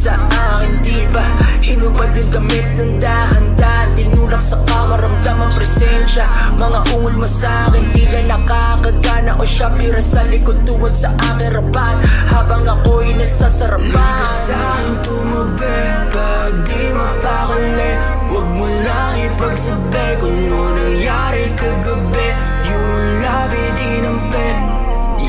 sa akin, diba? Hinubad yung damit ng dahan-dahan, tinulak sa kama, ramdam ang presensya. Mga ungol mo sa'kin, tila nakakagana o siya pira sa likod tuwad sa aking rapan, habang ako'y nasasarapan. Di ka sa'kin tumabi, pag di mapakali, huwag mo lang ipagsabi kung ano nangyari kagabi. Yung labi di nampit,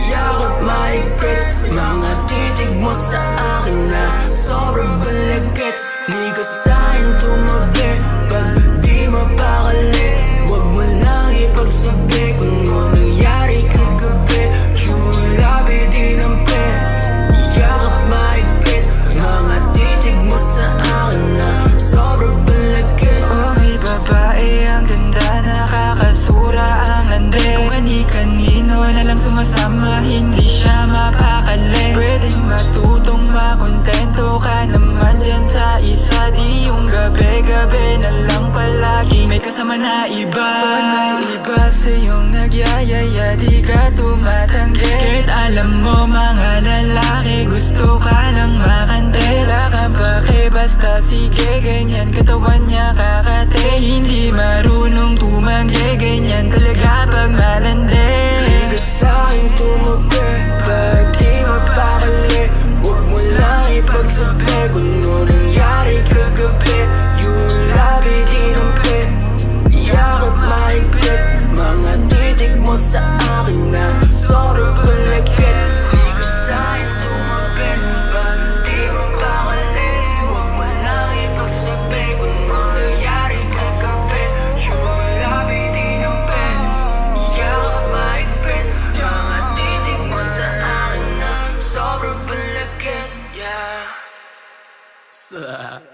yakap mahigpit, mga titig mo sa akin na sobrang balagit. Di ka sa'kin tumabi, pag di mapakali, huwag mo lang ipagsabi kung ano nangyari kagabi. Yung labi di nampit, yakap mahigpit, mga titig mo sa akin na sobrang balagit. Oh, may babae ang ganda, nakakasura ang landi. Kung kani-kanino na lang sumasama, hindi siya mapakali. Pwedeng matutong makontento ka naman dyan sa isa. Di yung gabi-gabi na lang palagi may kasama na iba. Pag may iba sa'yong nagyayaya, di ka tumatanggi. Kahit alam mo mga lalaki gusto ka lang makandela. Kapake basta sige, ganyan katawan niya kakate. Hindi marunong tumanggi, ganyan talaga pag malandi. Di ka sa'kin tumabi, pag di mapakali, huwag mo lang ipagsabi kung ano nangyari kagabi. Yung labi di nampit, yakap mahigpit, mga titig mo sa akin na sobrang balagit. Di ka sa'kin tumabi, pag di mapakali, huwag mo lang ipagsabi kung ano nangyari kagabi. Yung labi di nampit, yakap mahigpit, mga titig mo sa akin na sobrang balagit. Yeah.